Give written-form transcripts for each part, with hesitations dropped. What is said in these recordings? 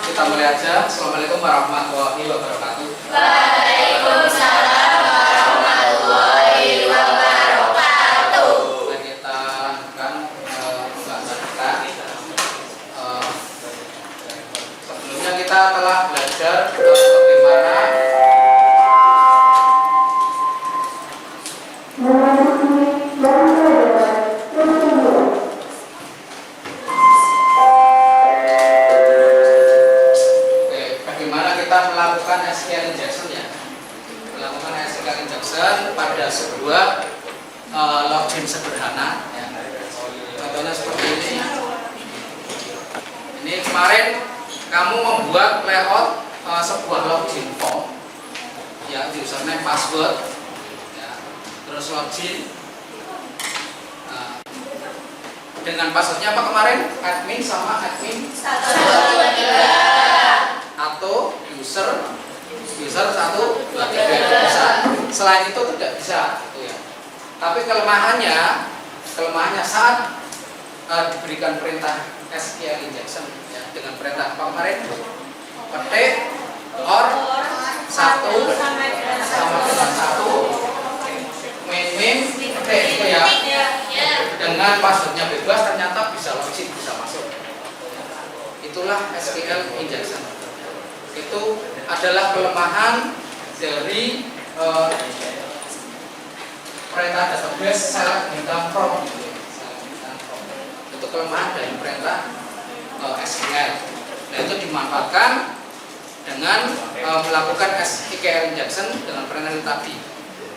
Kita mulai aja. Assalamualaikum warahmatullahi wabarakatuh. Waalaikumsalam warahmatullahi wabarakatuh. Kita akan pembahasan kita. Sebelumnya kita telah belajar bagaimana kita melakukan SQL injection ya. Melakukan SQL injection pada sebuah login sederhana ya. Contohnya seperti ini. Ini kemarin kamu membuat layout sebuah login form ya, username, password ya. Terus login dengan passwordnya apa kemarin? Admin sama admin 123 atau user 123 bisa. Selain itu tidak bisa gitu ya. Tapi kelemahannya saat diberikan perintah SQL injection ya, dengan perintah apa kemarin? Ketik or 1 sama dengan 1 main ketik itu ya. Dengan passwordnya bebas ternyata bisa login, bisa masuk. Itulah SQL injection. Itu adalah kelemahan dari perintah database select data from. Itu kelemahan dari perintah SQL. Nah, itu dimanfaatkan dengan melakukan SQL injection dengan perintah itu tadi.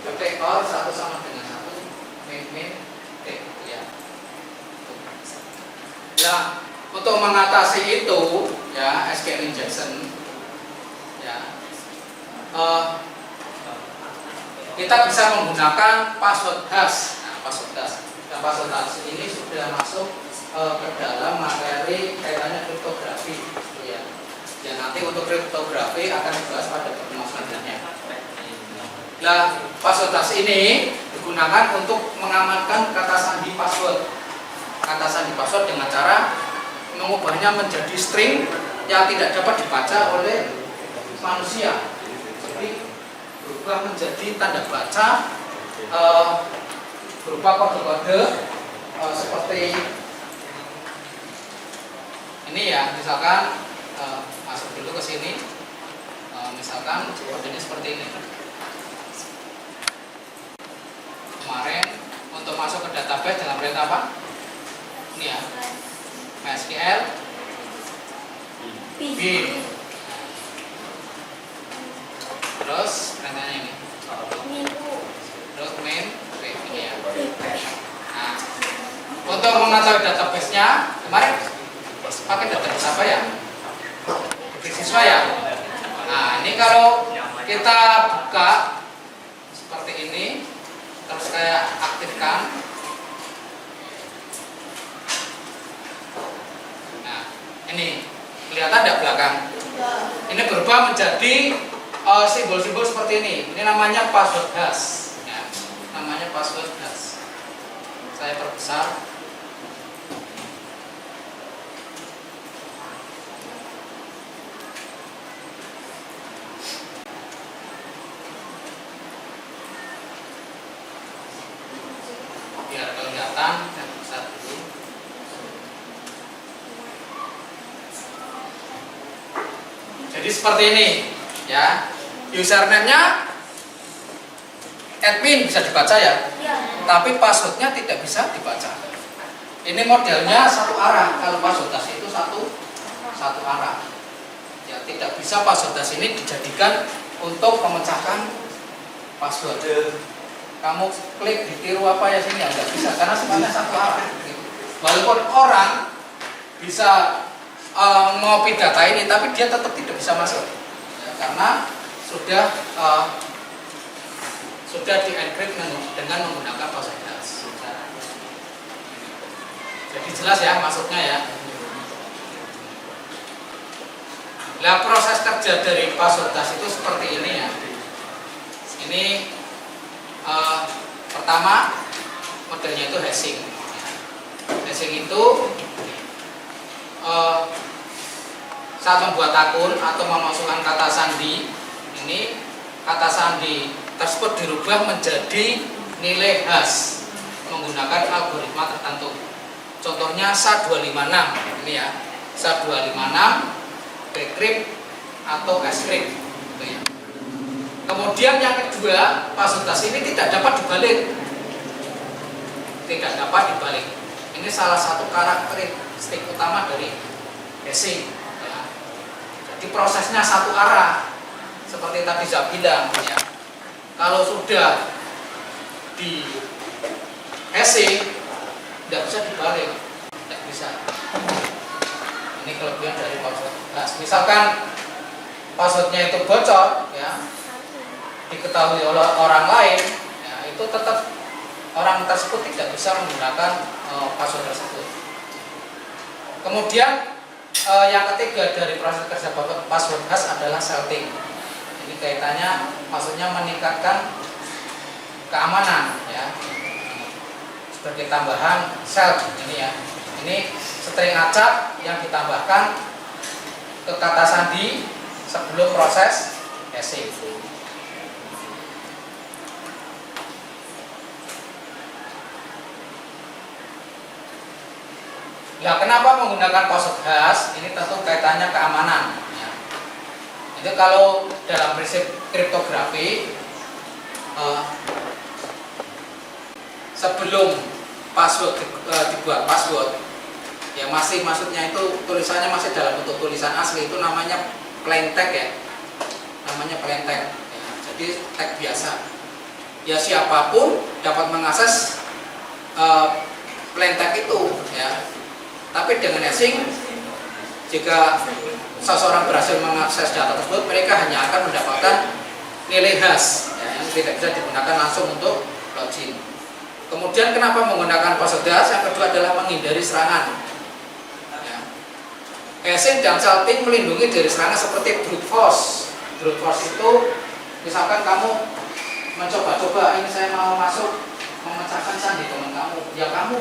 Ketik or 1 sama dengan 1 main ya. Nah, untuk mengatasi itu ya, SQL injection ya, kita bisa menggunakan password hash. Nah, password hash ini sudah masuk ke dalam materi kaitannya kriptografi ya. Dan nanti untuk kriptografi akan dibahas pada pertemuan selanjutnya. Nah, password hash ini digunakan untuk mengamankan kata sandi password. Kata sandi password dengan cara mengubahnya menjadi string yang tidak dapat dibaca oleh manusia. Jadi berubah menjadi tanda baca berupa kode-kode seperti ini ya. Misalkan masuk dulu ke sini, misalkan kodenya seperti ini. Kemarin untuk masuk ke database dengan perintah apa? Ini ya, MySQL bin. Terus perintahnya ini. Terus main ini ya. Nah, untuk mengetahui database-nya kemarin pakai database apa ya? Siswa ya. Nah, ini kalau kita buka seperti ini, terus saya aktifkan. Nah, ini kelihatan tidak belakang? Ini berubah menjadi simbol-simbol seperti ini. Ini namanya password hash. Ya, namanya password hash. Saya perbesar. Biar kelihatan, saya perbesar dulu. Jadi seperti ini ya. Username-nya admin bisa dibaca ya, tapi passwordnya tidak bisa dibaca. Ini modelnya satu arah. Kalau password hash itu satu arah ya, tidak bisa password hash ini dijadikan untuk memecahkan password. Kamu klik ditiru apa ya sini, nggak bisa karena semuanya satu arah. Walaupun orang bisa ngopi data ini, tapi dia tetap tidak bisa masuk ya, karena sudah di-encrypt dengan menggunakan password hash. Jadi jelas ya masuknya ya. Nah, proses kerja dari password hash itu seperti ini ya. Ini pertama modelnya itu hashing. Hashing itu saat membuat akun atau memasukkan kata sandi, ini kata sandi tersebut dirubah menjadi nilai hash menggunakan algoritma tertentu. Contohnya SHA-256 ini ya, SHA-256, bcrypt atau hashcrypt gitu ya. Kemudian yang kedua, password hash ini tidak dapat dibalik. Tidak dapat dibalik. Ini salah satu karakteristik utama dari hashing ya. Jadi prosesnya satu arah. Seperti tadi saya bilang ya. Kalau sudah di hashing tidak bisa dibalik, tidak bisa. Ini kelebihan dari password hash. Misalkan passwordnya itu bocor, ya, diketahui oleh orang lain, ya, itu tetap orang tersebut tidak bisa menggunakan password tersebut. Kemudian yang ketiga dari proses kerja password hash adalah salting. Ini kaitannya, maksudnya meningkatkan keamanan, ya. Sebagai tambahan sel ini ya, ini string acak yang ditambahkan ke kata sandi sebelum proses hashing. Nah, kenapa menggunakan password hash? Ini tentu kaitannya keamanan ya. Itu kalau dalam prinsip kriptografi sebelum password dibuat password ya, masih maksudnya itu tulisannya masih dalam bentuk tulisan asli, itu namanya plain text ya, namanya plain text ya, jadi teks biasa ya, siapapun dapat mengakses plain text itu ya. Tapi dengan hashing, jika seseorang berhasil mengakses data tersebut, mereka hanya akan mendapatkan nilai hash ya, yang tidak bisa digunakan langsung untuk login. Kemudian kenapa menggunakan password hash? Yang kedua adalah menghindari serangan. Ya. Hashing dan salting melindungi dari serangan seperti brute force. Brute force itu, misalkan kamu mencoba-coba, ini saya mau masuk memecahkan sandi teman kamu, ya kamu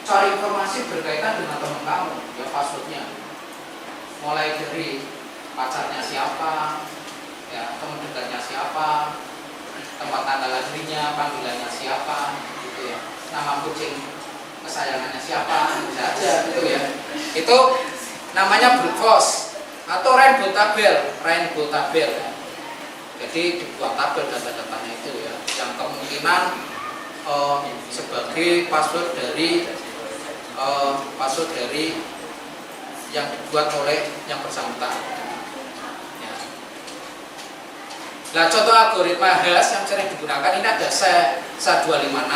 cari informasi berkaitan dengan teman kamu, ya passwordnya. Mulai dari pacarnya siapa, ya teman dekatnya siapa, tempat tanggal lahirnya, panggilannya siapa, gitu ya, nama kucing kesayangannya siapa, bisa aja gitu ya. Itu namanya brute force atau rainbow tabel ya. Jadi dibuat tabel data-datanya itu ya, yang kemungkinan sebagai password dari yang dibuat oleh yang bersangkutan. Nah, contoh algoritma hash yang sering digunakan ini ada SHA-256,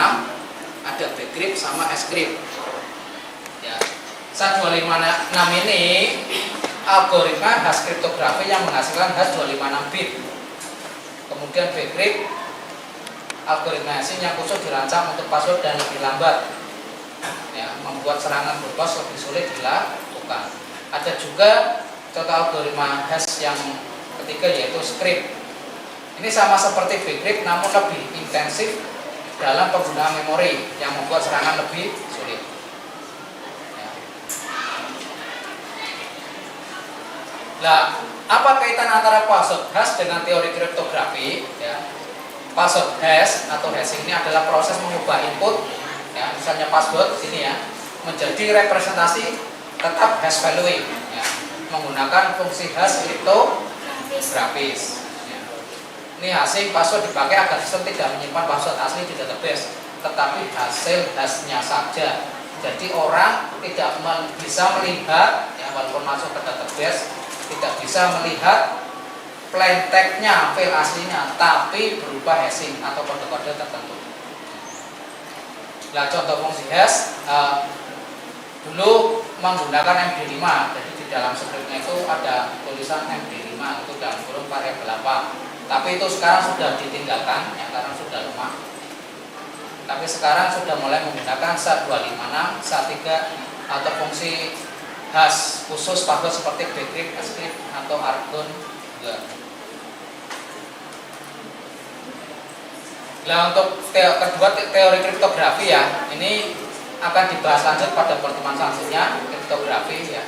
ada bcrypt sama hashcrypt. Ya. SHA-256 ini algoritma hash kriptografi yang menghasilkan hash 256 bit. Kemudian bcrypt algoritma hashing yang khusus dirancang untuk password dan lebih lambat. Ya, membuat serangan berpos lebih sulit dilakukan. Ada juga contoh algoritma hash yang ketiga yaitu script. Ini sama seperti bcrypt namun lebih intensif dalam penggunaan memori yang membuat serangan lebih sulit. Ya. Nah, apa kaitan antara password hash dengan teori kriptografi? Ya. Password hash atau hashing ini adalah proses mengubah input, ya, misalnya password sini ya, menjadi representasi tetap hash value ya, menggunakan fungsi hash kriptografis. Ini hashing password dipakai agar sistem tidak menyimpan password asli di database, tetapi hasil hashnya saja. Jadi orang tidak bisa melihat, ya, walaupun masuk ke database, tidak bisa melihat plain text-nya, file aslinya, tapi berupa hashing atau kode-kode tertentu. Nah, contoh fungsi hash dulu menggunakan MD5, jadi di dalam scriptnya itu ada tulisan MD5 itu dalam kurung variabel apa. Tapi itu sekarang sudah ditinggalkan ya, karena sudah lemah. Tapi sekarang sudah mulai menggunakan SHA-256, SHA-3 atau fungsi hash khusus password seperti bcrypt, hashcrypt atau argon juga. Nah, untuk kedua teori kriptografi ya, ini akan dibahas lanjut pada pertemuan selanjutnya, kriptografi ya.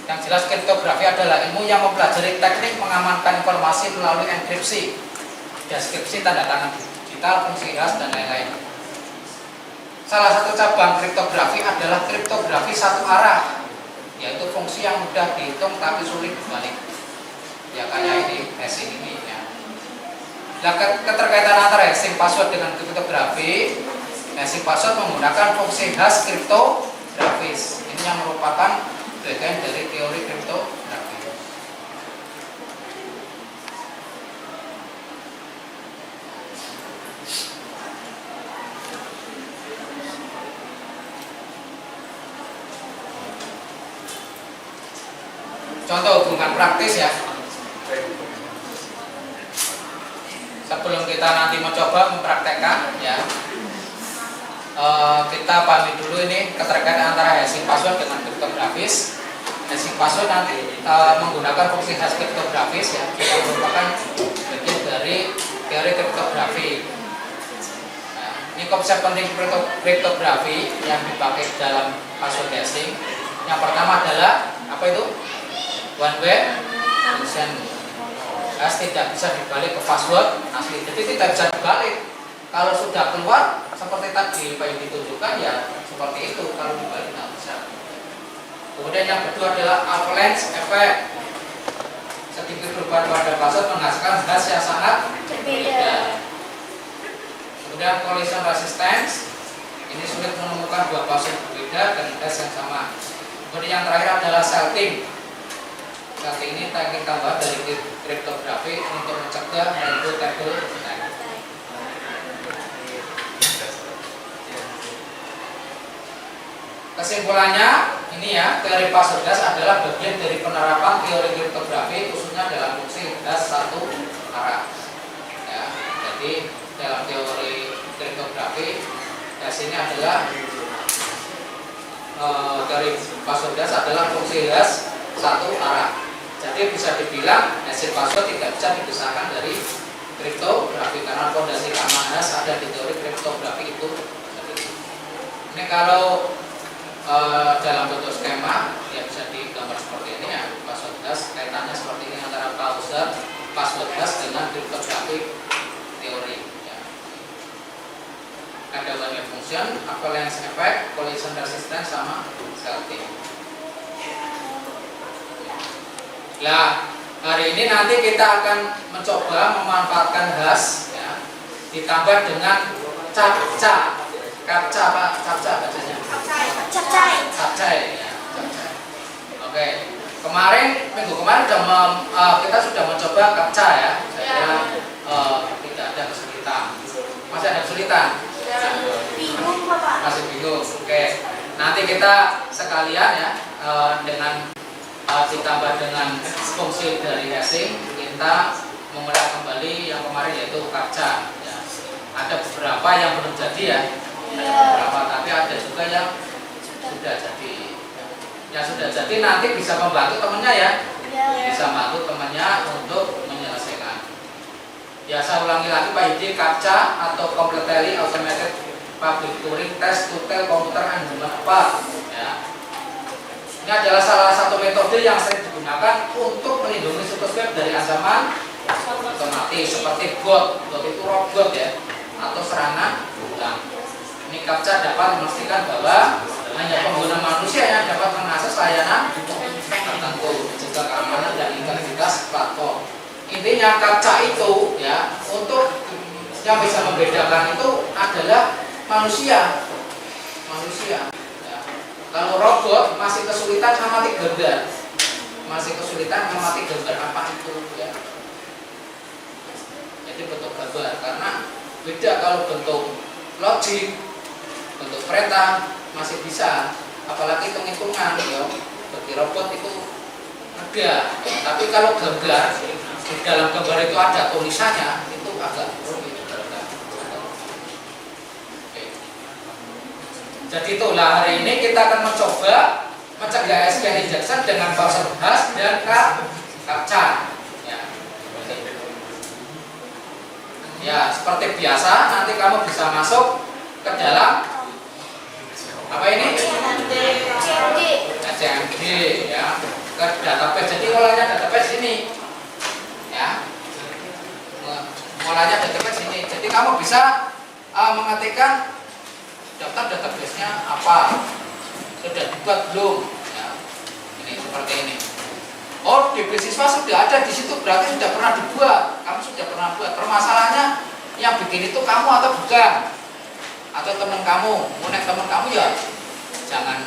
Yang jelas kriptografi adalah ilmu yang mempelajari teknik mengamankan informasi melalui enkripsi, deskripsi, tanda tangan digital, fungsi hash, dan lain-lain. Salah satu cabang kriptografi adalah kriptografi satu arah, yaitu fungsi yang mudah dihitung tapi sulit dibalik. Ya kayak ini, hashing ini ya. Nah, keterkaitan antara hashing password dengan kriptografi, hashing password menggunakan fungsi hash kriptografis. Ini yang merupakan bagian dari teori kriptografi. Contoh hubungan praktis ya. Sebelum kita nanti mencoba mempraktekkan ya, kita pahami dulu ini keterkaitan antara hashing password dengan kriptografis. Hashing password nanti menggunakan fungsi hash kriptografis ya, yang merupakan bagian dari teori kriptografi. Nah, ini konsep penting kriptografi yang dipakai dalam password hashing. Yang pertama adalah apa itu? One way function. Hash tidak bisa dibalik ke password asli, jadi tidak bisa dibalik. Kalau sudah keluar seperti tadi yang ditunjukkan ya seperti itu, kalau dibalik tidak bisa. Kemudian yang kedua adalah avalanche effect. Sedikit perubahan pada password menghasilkan hash yang sangat berbeda. Kemudian collision resistance. Ini sulit menemukan dua password berbeda dengan hash yang sama. Kemudian yang terakhir adalah salting. Salting ini teknik tambahan dari kriptografi untuk mencegah mutable attack. Kesimpulannya ini ya, teori password hash adalah bagian dari penerapan teori kriptografi khususnya dalam fungsi hash satu arah. Ya, jadi dalam teori kriptografi hash ini adalah teori password hash adalah fungsi hash satu arah. Jadi bisa dibilang hashing password tidak bisa dipisahkan dari kriptografi karena fondasi keamanan hash ada di teori kriptografi itu. Ini kalau dalam bentuk skema ya bisa digambar seperti ini ya, password hash kaitannya seperti ini antara password hash dengan kriptografi teori ya. Ada banyak function, avalanche effect, collision resistance sama salting. Nah, hari ini nanti kita akan mencoba memanfaatkan hash ya, ditambah dengan captcha. Captcha apa? Captcha bacanya? Capcay. Capcay ya, capcay. Oke. Minggu kemarin kita sudah mencoba captcha ya. Saya tidak ada kesulitan. Masih ada kesulitan? Bingung Bapak. Masih bingung. Oke. Nanti kita sekalian ya dengan ditambah dengan fungsi dari hashing, kita mengulang kembali yang kemarin yaitu captcha ya. Ada beberapa yang belum jadi ya. Ada beberapa, tapi ada juga yang sudah jadi. Yang sudah jadi nanti bisa membantu temannya ya. Bisa bantu temannya untuk menyelesaikan. Ya, saya ulangi lagi Pak Yudi, captcha atau completely automated public Turing test to tell computer and human apart ya. Ini adalah salah satu metode yang sering digunakan untuk melindungi situs web dari ancaman otomatis seperti bot itu robot ya, atau serangan ulang. Ini captcha dapat memastikan bahwa hanya pengguna manusia yang dapat mengakses layanan tertentu, menjaga keamanan dan integritas platform. Intinya captcha itu ya, untuk yang bisa membedakan itu adalah manusia. Kalau robot masih kesulitan mengamati gambar, apa itu ya. Jadi bentuk gambar, karena beda kalau bentuk logik, bentuk perintah masih bisa, apalagi hitung-hitungan ya. Bagi robot itu ada, tapi kalau gambar di dalam gambar itu ada tulisannya, itu agak rumit. Jadi itulah hari ini kita akan mencoba mencegah SQL injection dengan password hash dan captcha. Ya, seperti biasa nanti kamu bisa masuk ke dalam apa ini? CMD ya. ke database. Jadi mulanya database ini, ya, mulanya database ini. Jadi kamu bisa mengetikkan daftar database-nya apa, sudah dibuat belum? Ya, ini seperti ini. Oh, DB siswa sudah ada di situ, berarti sudah pernah dibuat. Kamu sudah pernah buat. Permasalahannya yang bikin itu kamu atau bukan? Atau teman kamu? Munek teman kamu ya jangan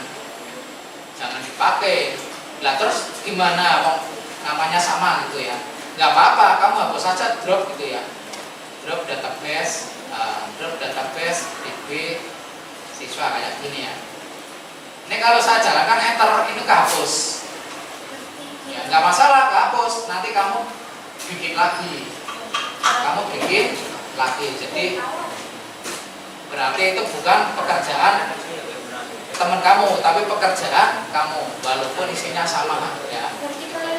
dipakai. Lah terus gimana? Namanya sama gitu ya. Nggak apa-apa, kamu hapus saja drop gitu ya. Drop database DB siswa kayak gini ya. Ini kalau saya jalankan enter ini kehapus. Ya, nggak masalah, kehapus. Nanti kamu bikin lagi. Jadi berarti itu bukan pekerjaan teman kamu, tapi pekerjaan kamu, walaupun isinya sama ya. Berarti kalau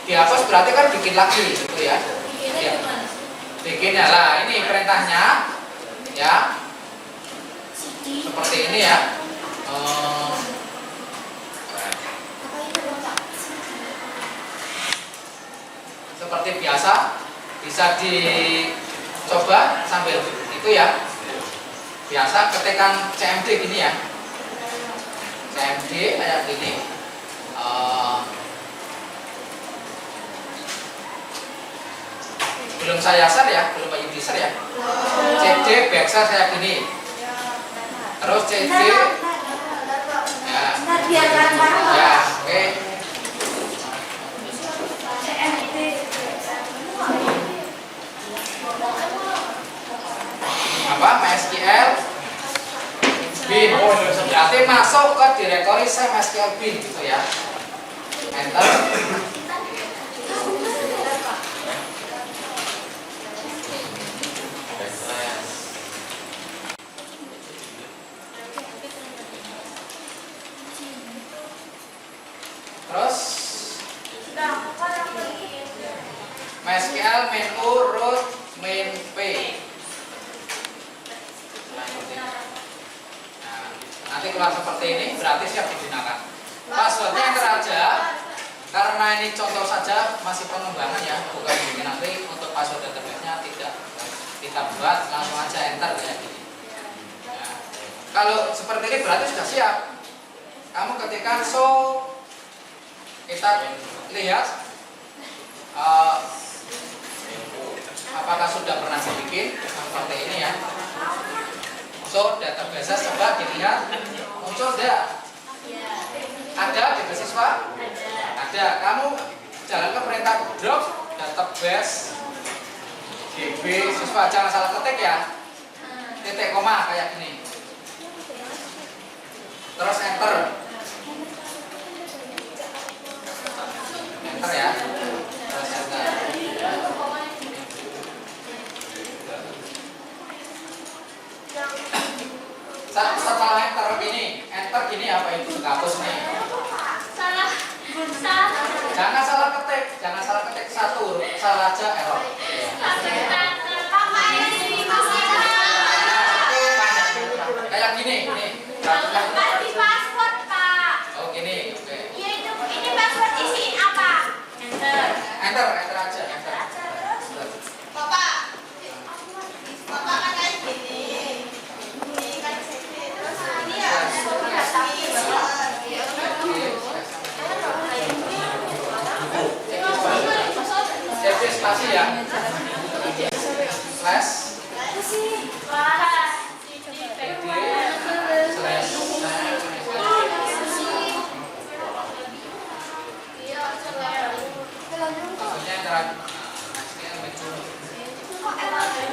Dihapus berarti kan bikin lagi gitu ya. bikinnya Ya. gimana? Bikinnya lah, ini perintahnya ya. CD. Seperti ini ya. Apa itu Bapak? Seperti biasa bisa dicoba sambil itu ya. Biasa ketikkan CMD gini ya. CMD kayak gini. Belum saya share ya, belum Pak Yudi share ya. CD backslash kayak gini. Terus CD ya. Ntar biar lancar. Ya, oke. CMD. Apa? MySQL bin. Berarti masuk ke direktori saya MySQL bin gitu ya. Enter. Terus MySQL main U root main P. Nah, nanti keluar seperti ini berarti siap digunakan. Passwordnya enter aja. Karena ini contoh saja, masih pengembangan ya, bukan bikin nanti untuk password database-nya tidak kita buat, langsung aja enter kayak gini. Nah, kalau seperti ini berarti sudah siap. Kamu ketikkan kita lihat apakah sudah pernah dibikin seperti ini ya. Database coba dilihat muncul tidak? Ada di siswa? Ada. Kamu jalan ke perintah drop database DB siswa, jangan salah ketik ya. Titik koma kayak gini. Terus enter. Enter ya. Terus enter. Setelah enter gini apa itu? Hapus nih. Jangan salah ketik satu huruf, salah aja error. Kayak gini, nih. Di password, Pak. Oh gini, oke. Iya itu, ini password isiin apa? Enter aja, enter. Bapak kan kayak gini. Ini kan sini, terus ini ya. Cek spasi ya. Slash.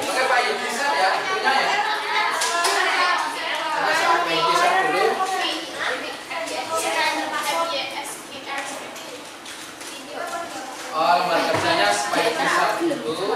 Oke Pak Yudi bisa ya, punya ya. Pak Yudi bisa dulu. Oh, lembar kerjanya Pak Yudi bisa dulu.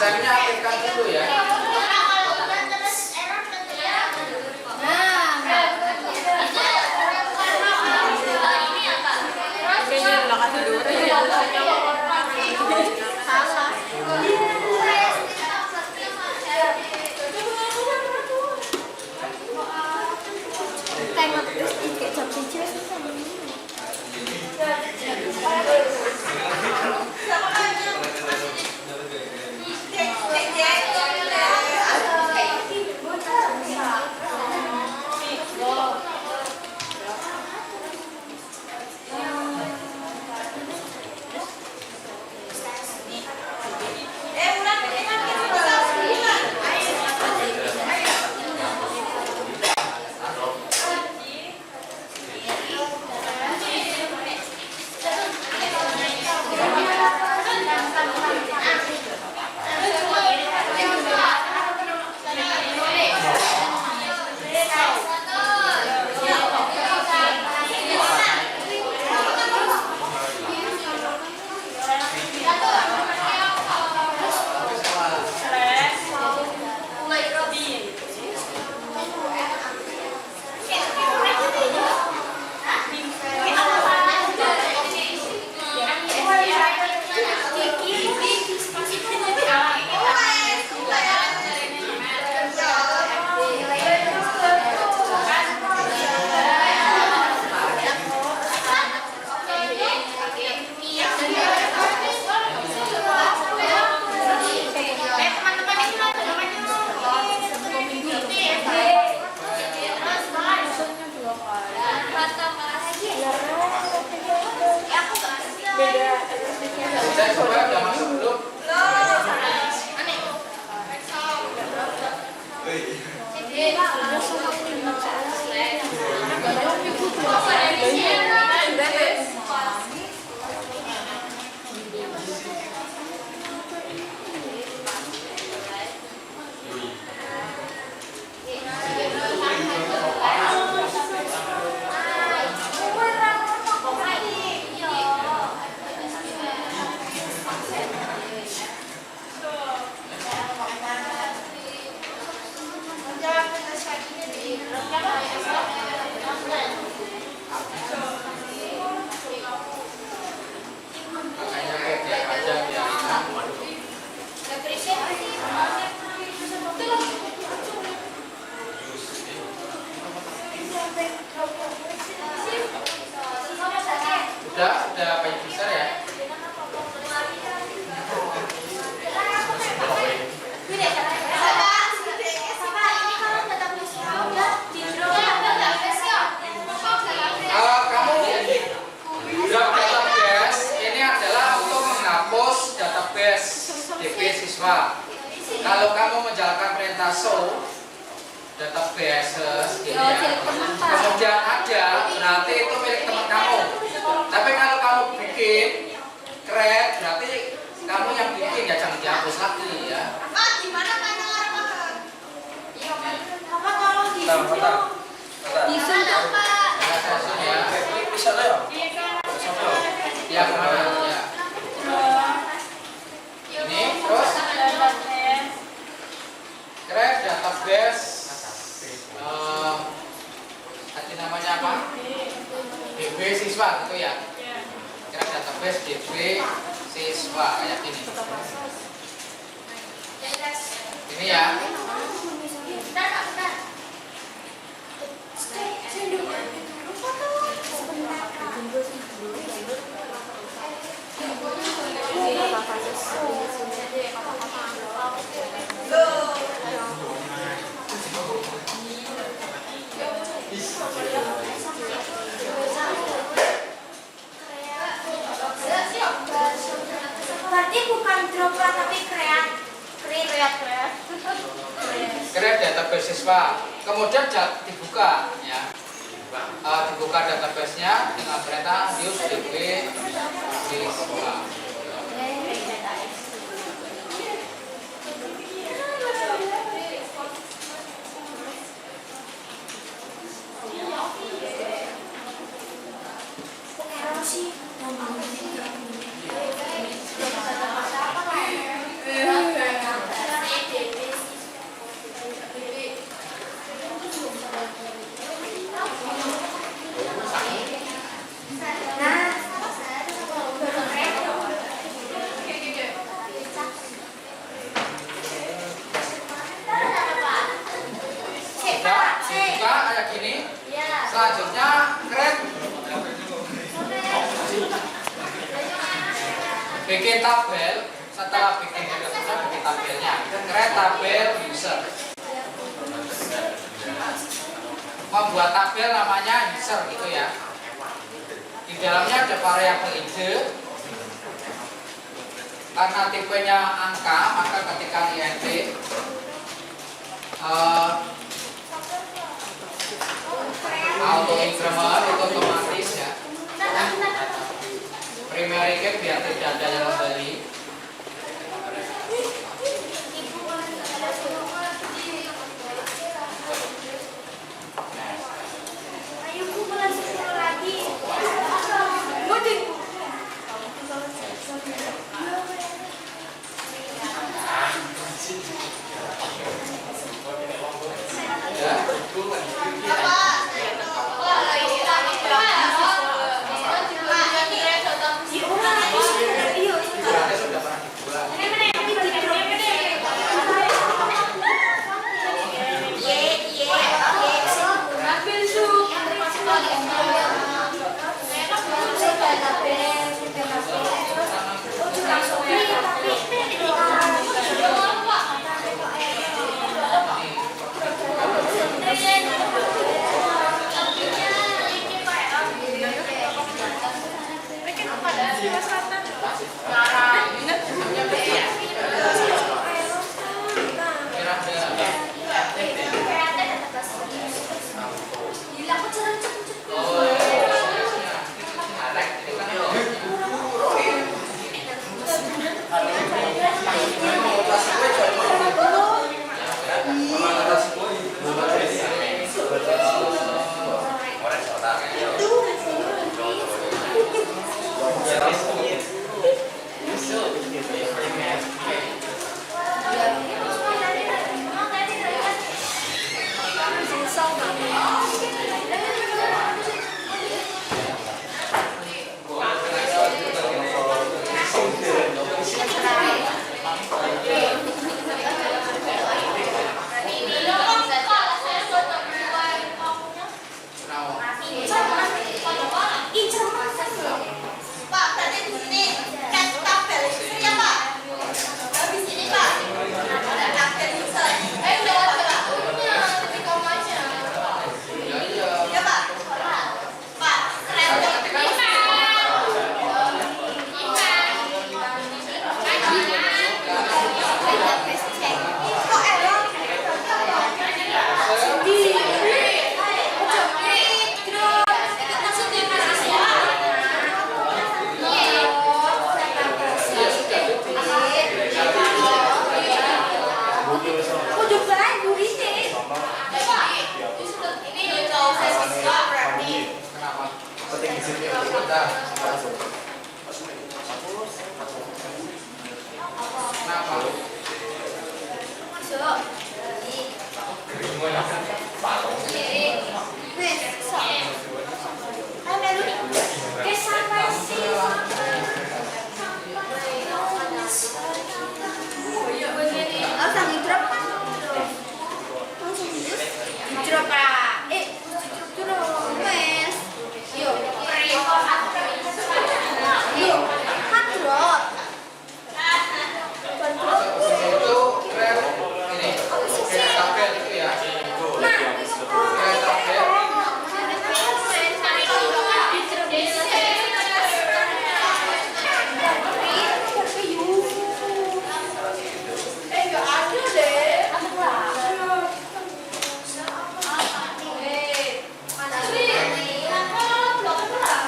desainnya aplikkan dulu ya. Kalau udah terus error tentunya. Ini apa? Salah. Saya coba udah masuk belum? Makanya kayak dia aja biar enak. Udah banyak besar ya. Kamu drop database ini adalah untuk menghapus database DP siswa. Kalau kamu menjalankan perintah show database ini ya, kemudian ada, berarti itu milik teman kamu. Tapi kalau kamu bikin create, berarti kamu yang bikin ya, jangan dihapus lagi ya. Gimana pandangan Papa kalau di Ya, Bisa lah ya? ya kemana ya. Ini terus create database. Tadi namanya apa? DB siswa gitu ya. Create database DB siswa kayak gini. Ini ya. Berarti bukan droplet tapi create. Create database siswa. Kemudian dibuka ya. Dibuka database-nya dengan perintah use db siswa. bikin tabel, setelah bikin tabelnya, create tabel user. Membuat tabel namanya user gitu ya. Di dalamnya ada variabel id. Karena tipenya angka, maka ketika int auto increment itu otomatis ya. Primary key biar tidak ada yang membeli.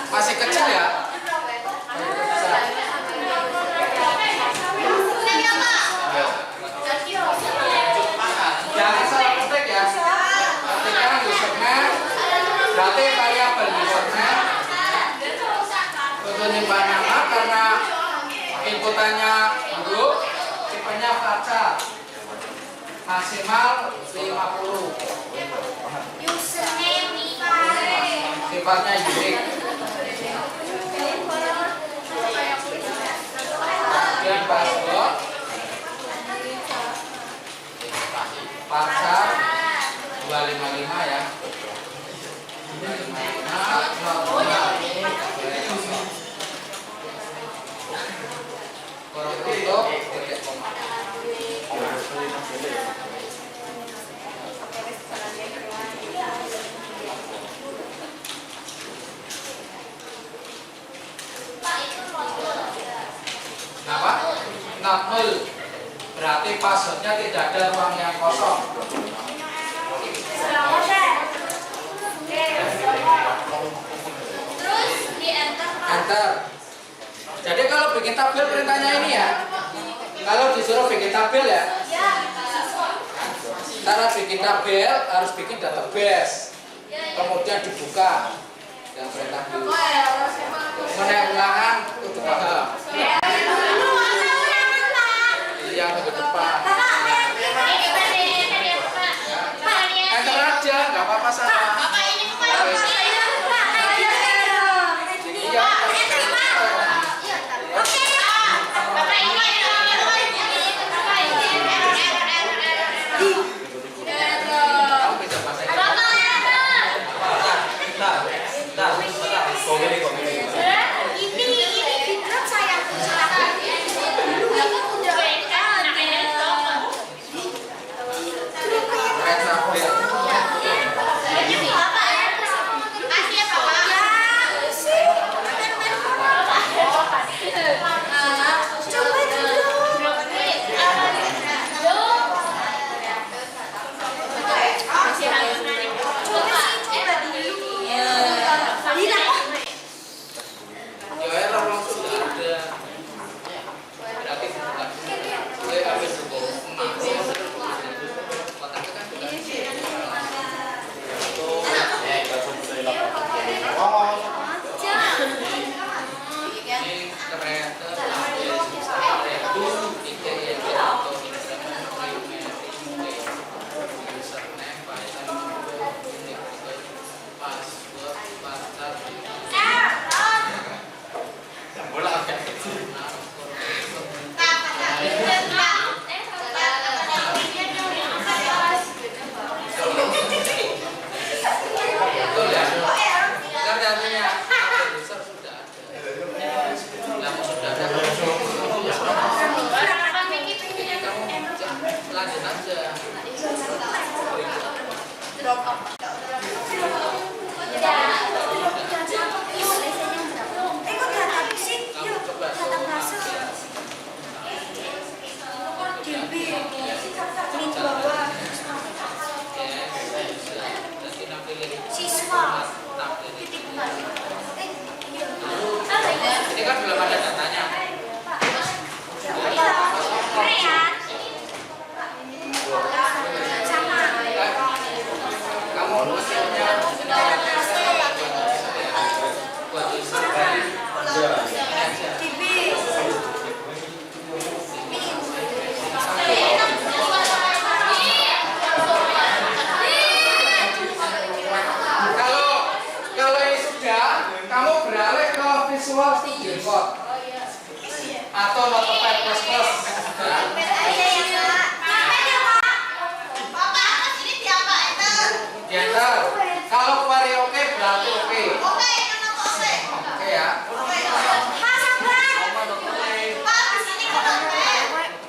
Masih kecil ya? Jangan salah ketik ya. Ketika username berarti variabel username untuk nyimpan nama karena inputannya huruf, tipenya varchar maksimal 50. Sifatnya unique. Kemudian password varchar 255 ya. 255. passwordnya tidak ada ruang yang kosong. Terus di enter Pak. Enter. Jadi kalau bikin tabel perintahnya ini ya. Kalau disuruh bikin tabel ya, Ya. cara bikin tabel harus bikin database. Kemudian dibuka yang perintah dulu. Menaik ulangan untuk paham. Yang ke depan. Enter aja, nggak apa-apa salah. Iya. Kamu bisa bahasa Inggris. Main tabel. Ya era langsung ada. Berarti bukan. Saya habis itu kotaknya kan bukan. Ini kereta itu tiga yang atau username, password, bola kayak gitu. Betul ya? Kan artinya user sudah ada. Kamu sudah ada. Jadi kamu lanjut aja. Kamu coba ini kan belum ada datanya. Kamu hasilnya buat user kalau ini sudah, kamu beralih ke Visual Studio Code atau Notepad++.